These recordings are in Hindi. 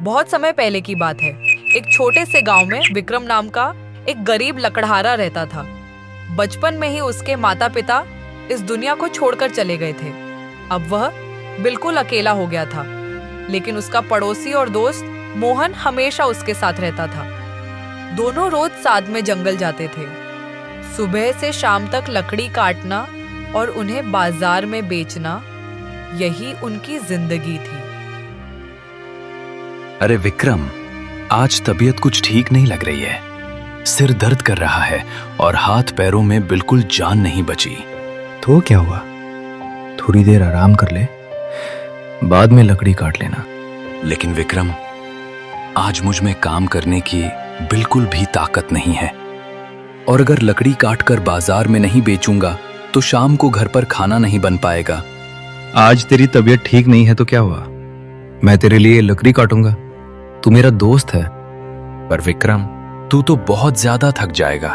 बहुत समय पहले की बात है। एक छोटे से गांव में विक्रम नाम का एक गरीब लकड़हारा रहता था। बचपन में ही उसके माता पिता इस दुनिया को छोड़कर चले गए थे। अब वह बिल्कुल अकेला हो गया था, लेकिन उसका पड़ोसी और दोस्त मोहन हमेशा उसके साथ रहता था। दोनों रोज साथ में जंगल जाते थे। सुबह से शाम तक लकड़ी काटना और उन्हें बाजार में बेचना, यही उनकी जिंदगी थी। अरे विक्रम, आज तबीयत कुछ ठीक नहीं लग रही है। सिर दर्द कर रहा है और हाथ पैरों में बिल्कुल जान नहीं बची। तो क्या हुआ? थोड़ी देर आराम कर ले, बाद में लकड़ी काट लेना। लेकिन विक्रम, आज मुझ में काम करने की बिल्कुल भी ताकत नहीं है, और अगर लकड़ी काटकर बाजार में नहीं बेचूंगा तो शाम को घर पर खाना नहीं बन पाएगा। आज तेरी तबीयत ठीक नहीं है तो क्या हुआ? मैं तेरे लिए लकड़ी काटूंगा। तू मेरा दोस्त है। पर विक्रम, तू तो बहुत ज्यादा थक जाएगा।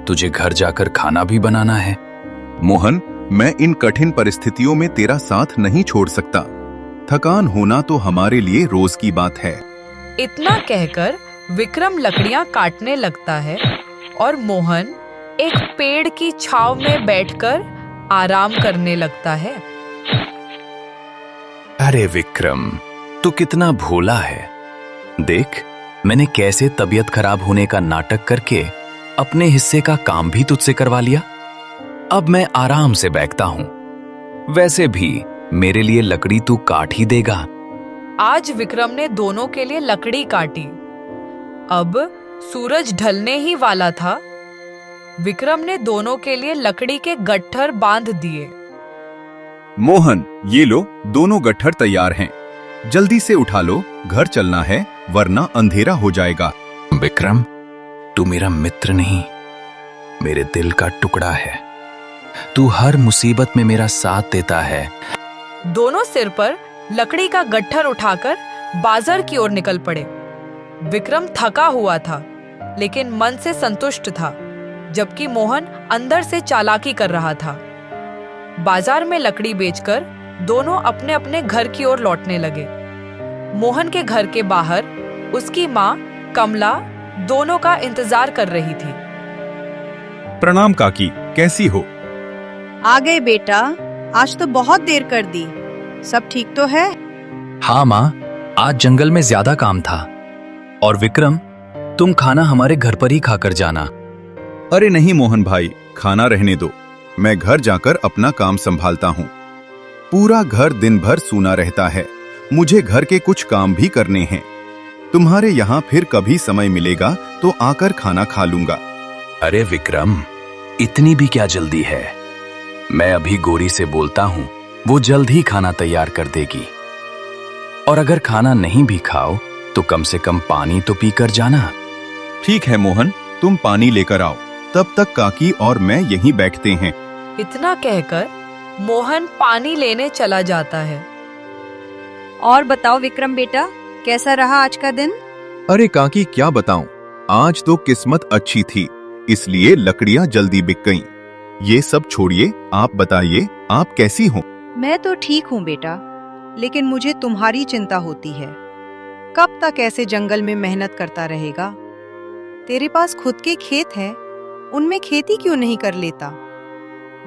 तुझे घर जाकर खाना भी बनाना है। मोहन, मैं इन कठिन परिस्थितियों में तेरा साथ नहीं छोड़ सकता। थकान होना तो हमारे लिए रोज की बात है। इतना कहकर विक्रम लकड़ियां काटने लगता है और मोहन एक पेड़ की छांव में बैठकर आराम करने लगता है। अरे विक्रम, तू कितना भोला है। देख, मैंने कैसे तबीयत खराब होने का नाटक करके अपने हिस्से का काम भी तुझसे करवा लिया। अब मैं आराम से बैठता हूं। वैसे भी मेरे लिए लकड़ी तू काट ही देगा। आज विक्रम ने दोनों के लिए लकड़ी काटी। अब सूरज ढलने ही वाला था। विक्रम ने दोनों के लिए लकड़ी के गट्ठर बांध दिए। मोहन, ये लो, दोनों गट्ठर तैयार हैं। जल्दी से उठा लो, घर चलना है वरना अंधेरा हो जाएगा। विक्रम, तू मेरा मित्र नहीं, मेरे दिल का टुकड़ा है। तू हर मुसीबत में मेरा साथ देता है। दोनों सिर पर लकड़ी का गट्ठर उठाकर बाजार की ओर निकल पड़े। विक्रम थका हुआ था, लेकिन मन से संतुष्ट था, जबकि मोहन अंदर से चालाकी कर रहा था। बाजार में लकड़ी बेचकर दोनों अपने अपने घर की ओर लौटने लगे। मोहन के घर के बाहर उसकी माँ कमला दोनों का इंतजार कर रही थी। प्रणाम काकी, कैसी हो? आ गए बेटा, आज तो बहुत देर कर दी। सब ठीक तो है? हाँ माँ, आज जंगल में ज्यादा काम था। और विक्रम, तुम खाना हमारे घर पर ही खाकर जाना। अरे नहीं मोहन भाई, खाना रहने दो। मैं घर जाकर अपना काम संभालता हूँ। पूरा घर दिन भर सूना रहता है। मुझे घर के कुछ काम भी करने हैं। तुम्हारे यहाँ फिर कभी समय मिलेगा तो आकर खाना खा लूंगा। अरे विक्रम, इतनी भी क्या जल्दी है? मैं अभी गोरी से बोलता हूँ, वो जल्द ही खाना तैयार कर देगी। और अगर खाना नहीं भी खाओ तो कम से कम पानी तो पीकर जाना। ठीक है मोहन, तुम पानी लेकर आओ। तब तक काकी और मैं यहीं बैठते हैं। इतना कहकर मोहन पानी लेने चला जाता है। और बताओ विक्रम बेटा, कैसा रहा आज का दिन? अरे काकी, क्या बताऊं, आज तो किस्मत अच्छी थी, इसलिए लकड़ियां जल्दी बिक गईं। ये सब छोड़िए, आप बताइए, आप कैसी हो? मैं तो ठीक हूँ बेटा, लेकिन मुझे तुम्हारी चिंता होती है। कब तक ऐसे जंगल में मेहनत करता रहेगा? तेरे पास खुद के खेत हैं, उनमें खेती क्यों नहीं कर लेता?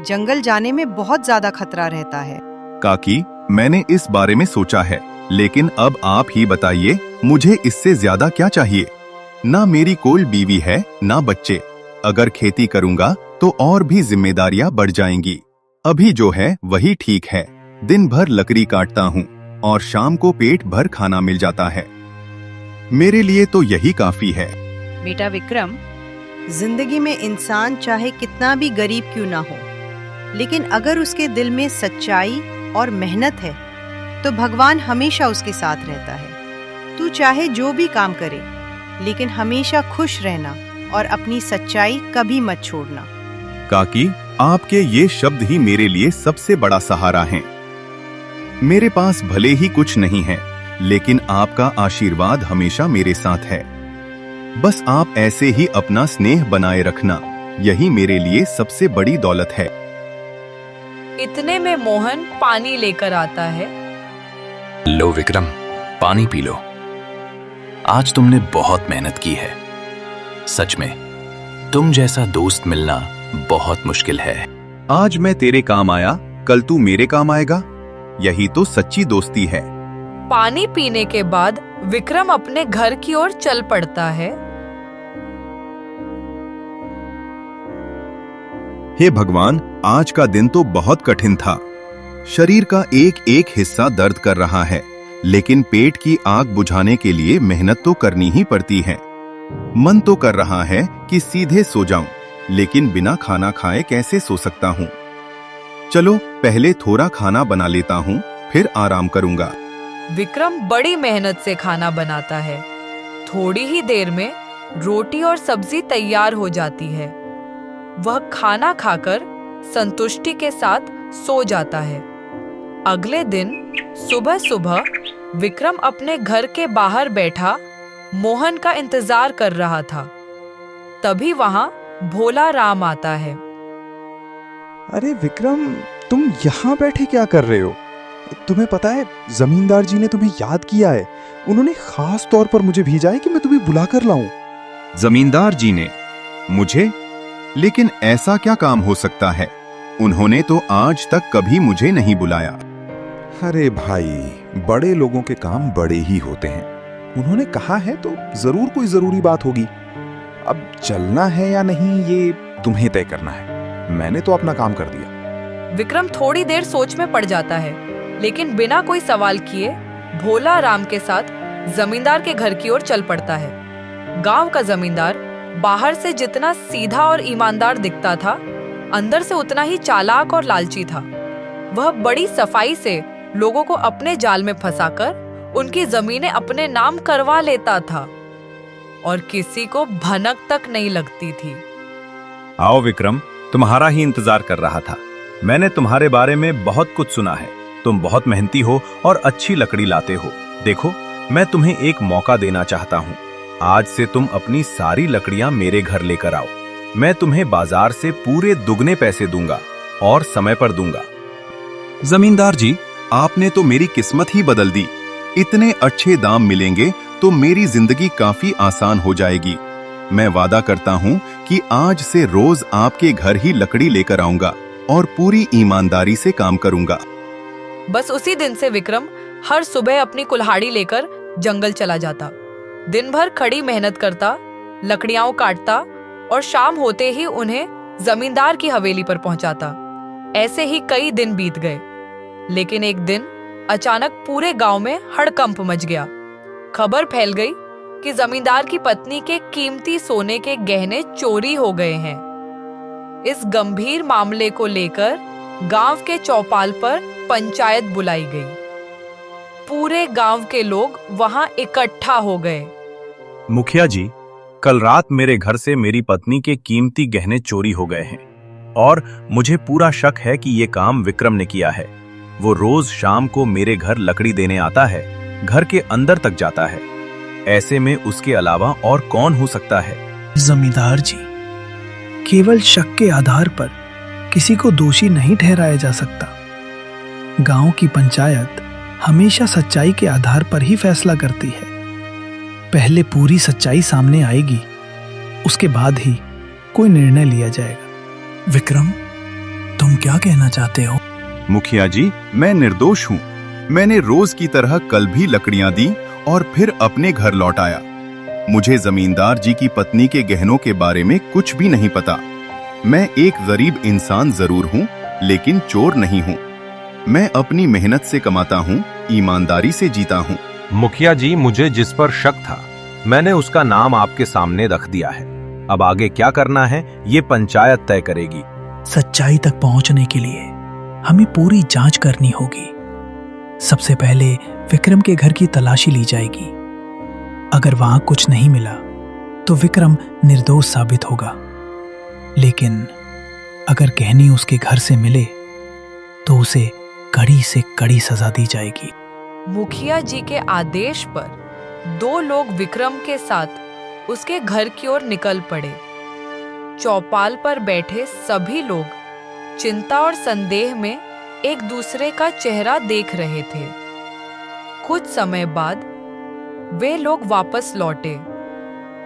जंगल जाने में बहुत ज्यादा खतरा रहता है। काकी, मैंने इस बारे में सोचा है, लेकिन अब आप ही बताइए, मुझे इससे ज्यादा क्या चाहिए? ना मेरी कोई बीवी है, ना बच्चे। अगर खेती करूंगा तो और भी जिम्मेदारियां बढ़ जाएंगी। अभी जो है वही ठीक है। दिन भर लकड़ी काटता हूँ और शाम को पेट भर खाना मिल जाता है। मेरे लिए तो यही काफी है। बेटा विक्रम, जिंदगी में इंसान चाहे कितना भी गरीब क्यों ना हो, लेकिन अगर उसके दिल में सच्चाई और मेहनत है तो भगवान हमेशा उसके साथ रहता है। तू चाहे जो भी काम करे, लेकिन हमेशा खुश रहना और अपनी सच्चाई कभी मत छोड़ना। काकी, आपके ये शब्द ही मेरे लिए सबसे बड़ा सहारा हैं। मेरे पास भले ही कुछ नहीं है, लेकिन आपका आशीर्वाद हमेशा मेरे साथ है। बस आप ऐसे ही अपना स्नेह बनाए रखना, यही मेरे लिए सबसे बड़ी दौलत है। इतने में मोहन पानी लेकर आता है। लो विक्रम, पानी पी लो। आज तुमने बहुत मेहनत की है। सच में तुम जैसा दोस्त मिलना बहुत मुश्किल है। आज मैं तेरे काम आया, कल तू मेरे काम आएगा। यही तो सच्ची दोस्ती है। पानी पीने के बाद विक्रम अपने घर की ओर चल पड़ता है। हे भगवान, आज का दिन तो बहुत कठिन था। शरीर का एक एक हिस्सा दर्द कर रहा है, लेकिन पेट की आग बुझाने के लिए मेहनत तो करनी ही पड़ती है। मन तो कर रहा है कि सीधे सो जाऊं, लेकिन बिना खाना खाए कैसे सो सकता हूं। चलो पहले थोड़ा खाना बना लेता हूं, फिर आराम करूंगा। विक्रम बड़ी मेहनत से खाना बनाता है। थोड़ी ही देर में रोटी और सब्जी तैयार हो जाती है। वह खाना खाकर संतुष्टि के साथ सो जाता है। अगले दिन सुबह सुबह विक्रम अपने घर के बाहर बैठा मोहन का इंतजार कर रहा था। तभी वहां भोला राम आता है। अरे विक्रम, तुम यहाँ बैठे क्या कर रहे हो? तुम्हें पता है जमींदार जी ने तुम्हें याद किया है। उन्होंने खास तौर पर मुझे भेजा है कि मैं तुम्हें बुला कर लाऊं। जमींदार जी ने मुझे? लेकिन ऐसा क्या काम हो सकता है? उन्होंने तो आज तक कभी मुझे नहीं बुलाया। अरे भाई, बड़े लोगों के काम बड़े ही होते हैं। उन्होंने कहा है तो जरूर कोई जरूरी बात होगी। अब चलना है या नहीं ये तुम्हें तय करना है। मैंने तो अपना काम कर दिया। विक्रम थोड़ी देर सोच में पड़ जाता है, लेकिन बिना कोई सवाल किए भोला राम के साथ जमींदार के घर की ओर चल पड़ता है। गांव का जमींदार बाहर से जितना सीधा और ईमानदार दिखता था, अंदर से उतना ही चालाक और लालची था। वह बड़ी सफाई से लोगों को अपने जाल में फंसाकर उनकी जमीनें अपने नाम करवा लेता था और किसी को भनक तक नहीं लगती थी। आओ विक्रम, तुम्हारा ही इंतजार कर रहा था। मैंने तुम्हारे बारे में बहुत कुछ सुना है। तुम बहुत मेहनती हो और अच्छी लकड़ी लाते हो। देखो, मैं तुम्हें एक मौका देना चाहता हूँ। आज से तुम अपनी सारी लकड़ियां मेरे घर लेकर आओ। मैं तुम्हें बाजार से पूरे दुगने पैसे दूंगा और समय पर दूंगा। जमींदार जी, आपने तो मेरी किस्मत ही बदल दी। इतने अच्छे दाम मिलेंगे तो मेरी जिंदगी काफी आसान हो जाएगी। मैं वादा करता हूँ कि आज से रोज आपके घर ही लकड़ी लेकर आऊंगा और पूरी ईमानदारी से काम करूंगा। बस उसी दिन से विक्रम हर सुबह अपनी कुल्हाड़ी लेकर जंगल चला जाता। दिन भर खड़ी मेहनत करता, लकड़ियां काटता और शाम होते ही उन्हें जमींदार की हवेली पर पहुंचाता। ऐसे ही कई दिन बीत गए, लेकिन एक दिन अचानक पूरे गांव में हड़कंप मच गया। खबर फैल गई कि जमींदार की पत्नी के कीमती सोने के गहने चोरी हो गए हैं। इस गंभीर मामले को लेकर गांव के चौपाल पर पंचायत बुलाई गई। पूरे गांव के लोग वहां इकट्ठा हो गए। मुखिया जी, कल रात मेरे घर से मेरी पत्नी के कीमती गहने चोरी हो गए हैं और मुझे पूरा शक है कि ये काम विक्रम ने किया है। वो रोज शाम को मेरे घर लकड़ी देने आता है, घर के अंदर तक जाता है। ऐसे में उसके अलावा और कौन हो सकता है? जमींदार जी, केवल शक के आधार पर किसी को दोषी नहीं ठहराया जा सकता। गांव की पंचायत हमेशा सच्चाई के आधार पर ही फैसला करती है। पहले पूरी सच्चाई सामने आएगी, उसके बाद ही कोई निर्णय लिया जाएगा। विक्रम, तुम क्या कहना चाहते हो? मुखिया जी, मैं निर्दोष हूँ। मैंने रोज की तरह कल भी लकड़ियां दी और फिर अपने घर लौट आया। मुझे जमींदार जी की पत्नी के गहनों के बारे में कुछ भी नहीं पता। मैं एक गरीब इंसान जरूर हूँ, लेकिन चोर नहीं हूँ। मैं अपनी मेहनत से कमाता हूँ, ईमानदारी से जीता हूँ। मुखिया जी, मुझे जिस पर शक था, मैंने उसका नाम आपके सामने रख दिया है। अब आगे क्या करना है, ये पंचायत तय करेगी। सच्चाई तक पहुंचने के लिए हमें पूरी जांच करनी होगी। सबसे पहले विक्रम के घर की तलाशी ली जाएगी। अगर वहां कुछ नहीं मिला तो विक्रम निर्दोष साबित होगा, लेकिन अगर गहने उसके घर से मिले तो उसे कड़ी से कड़ी सजा दी जाएगी। मुखिया जी के आदेश पर 2 लोग विक्रम के साथ उसके घर की ओर निकल पड़े। चौपाल पर बैठे सभी लोग चिंता और संदेह में एक दूसरे का चेहरा देख रहे थे। कुछ समय बाद वे लोग वापस लौटे।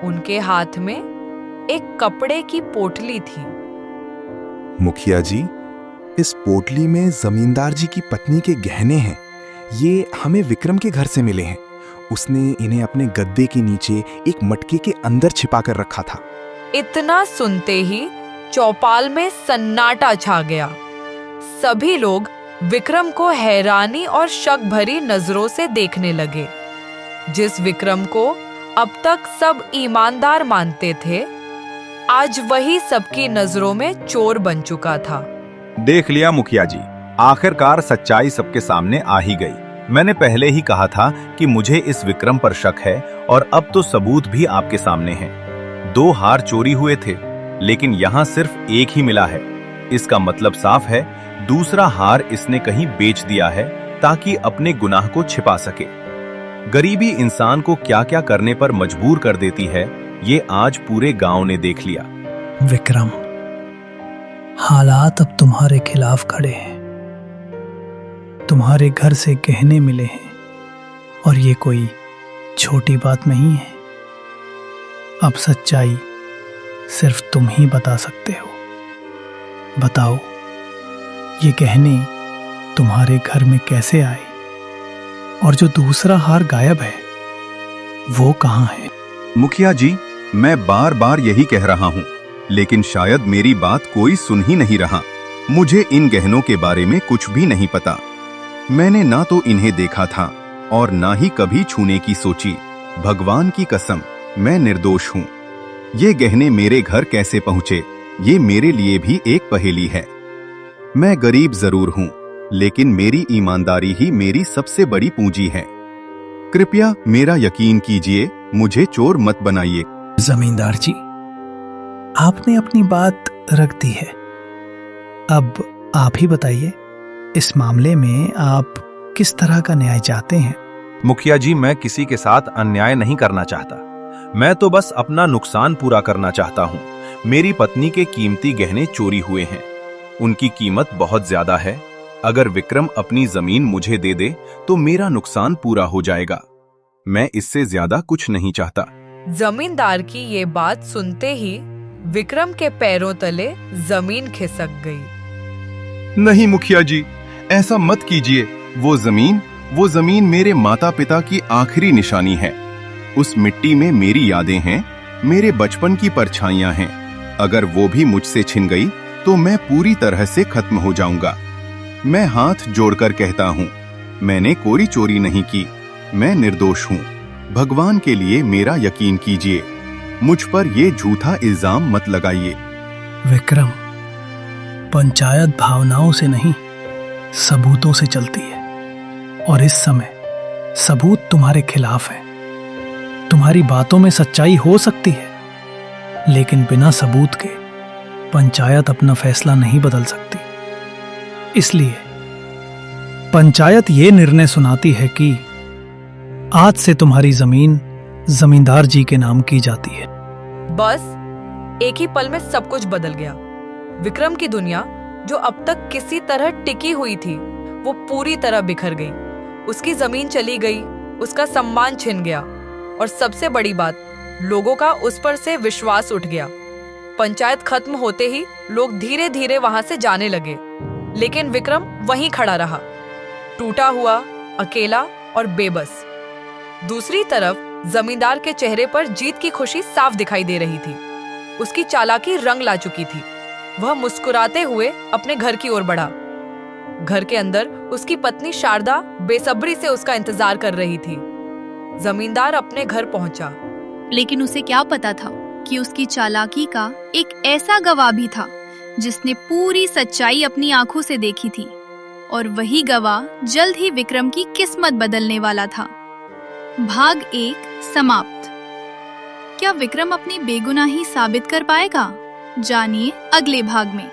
उनके हाथ में एक कपड़े की पोटली थी। मुखिया जी, इस पोटली में जमींदार जी की पत्नी के गहने हैं। ये हमें विक्रम के घर से मिले हैं। उसने इन्हें अपने गद्दे के नीचे एक मटके के अंदर छिपा कर रखा था। इतना सुनते ही चौपाल में सन्नाटा छा गया। सभी लोग विक्रम को हैरानी और शक भरी नजरों से देखने लगे। जिस विक्रम को अब तक सब ईमानदार मानते थे, आज वही सबकी नजरों में चोर बन चुका था। देख लिया मुखिया जी, आखिरकार सच्चाई सबके सामने आ ही गई। मैंने पहले ही कहा था कि मुझे इस विक्रम पर शक है, और अब तो सबूत भी आपके सामने हैं। 2 हार चोरी हुए थे, लेकिन यहाँ सिर्फ एक ही मिला है। इसका मतलब साफ है, दूसरा हार इसने कहीं बेच दिया है ताकि अपने गुनाह को छिपा सके। गरीबी इंसान को क्या क्या करने पर मजबूर कर देती है, ये आज पूरे गांव ने देख लिया। विक्रम, हालात अब तुम्हारे खिलाफ खड़े हैं। तुम्हारे घर से गहने मिले हैं, और ये कोई छोटी बात नहीं है। अब सच्चाई सिर्फ तुम ही बता सकते हो। बताओ, ये गहने तुम्हारे घर में कैसे आए? और जो दूसरा हार गायब है, वो कहाँ है? मुखिया जी, मैं बार बार यही कह रहा हूँ, लेकिन शायद मेरी बात कोई सुन ही नहीं रहा। मुझे इन गहनों के बारे में कुछ भी नहीं पता। मैंने ना तो इन्हें देखा था और ना ही कभी छूने की सोची। भगवान की कसम, मैं निर्दोष हूँ। ये गहने मेरे घर कैसे पहुँचे, ये मेरे लिए भी एक पहेली है। मैं गरीब जरूर हूँ, लेकिन मेरी ईमानदारी ही मेरी सबसे बड़ी पूंजी है। कृपया मेरा यकीन कीजिए, मुझे चोर मत बनाइए। जमींदार जी, आपने अपनी बात रख दी है। अब आप ही बताइए, इस मामले में आप किस तरह का न्याय चाहते हैं? मुखिया जी, मैं किसी के साथ अन्याय नहीं करना चाहता। मैं तो बस अपना नुकसान पूरा करना चाहता हूँ। मेरी पत्नी के कीमती गहने चोरी हुए हैं। उनकी कीमत बहुत ज्यादा है। अगर विक्रम अपनी जमीन मुझे दे दे तो मेरा नुकसान पूरा हो जाएगा। मैं इससे ज्यादा कुछ नहीं चाहता। जमींदार की ये बात सुनते ही विक्रम के पैरों तले जमीन खिसक गई। नहीं मुखिया जी, ऐसा मत कीजिए। वो जमीन मेरे माता पिता की आखिरी निशानी है। उस मिट्टी में मेरी यादें हैं, मेरे बचपन की परछाइयां हैं। अगर वो भी मुझसे छिन गई तो मैं पूरी तरह से खत्म हो जाऊंगा। मैं हाथ जोड़कर कहता हूँ, मैंने कोई चोरी नहीं की। मैं निर्दोष हूँ। भगवान के लिए मेरा यकीन कीजिए। मुझ पर ये झूठा इल्जाम मत लगाइए। विक्रम, पंचायत भावनाओं से नहीं, सबूतों से चलती है, और इस समय सबूत तुम्हारे खिलाफ है। तुम्हारी बातों में सच्चाई हो सकती है, लेकिन बिना सबूत के पंचायत अपना फैसला नहीं बदल सकती। इसलिए पंचायत ये निर्णय सुनाती है कि आज से तुम्हारी जमीन जमींदार जी के नाम की जाती है। बस एक ही पल में सब कुछ बदल गया। विक्रम की दुनिया, जो अब तक किसी तरह टिकी हुई थी, वो पूरी तरह बिखर गई। उसकी जमीन चली गई, उसका सम्मान छिन गया, और सबसे बड़ी बात, लोगों का उस पर से विश्वास उठ गया। पंचायत खत्म होते ही लोग धीरे धीरे वहां से जाने लगे, लेकिन विक्रम वहीं खड़ा रहा, टूटा हुआ, अकेला और बेबस। दूसरी तरफ जमींदार के चेहरे पर जीत की खुशी साफ दिखाई दे रही थी। उसकी चालाकी रंग ला चुकी थी। वह मुस्कुराते हुए अपने घर की ओर बढ़ा। घर के अंदर उसकी पत्नी शारदा बेसब्री से उसका इंतजार कर रही थी। जमींदार अपने घर पहुंचा, लेकिन उसे क्या पता था कि उसकी चालाकी का एक ऐसा गवाह भी था जिसने पूरी सच्चाई अपनी आंखों से देखी थी, और वही गवाह जल्द ही विक्रम की किस्मत बदलने वाला था। भाग 1 समाप्त। क्या विक्रम अपनी बेगुनाही साबित कर पाएगा? जानिए अगले भाग में।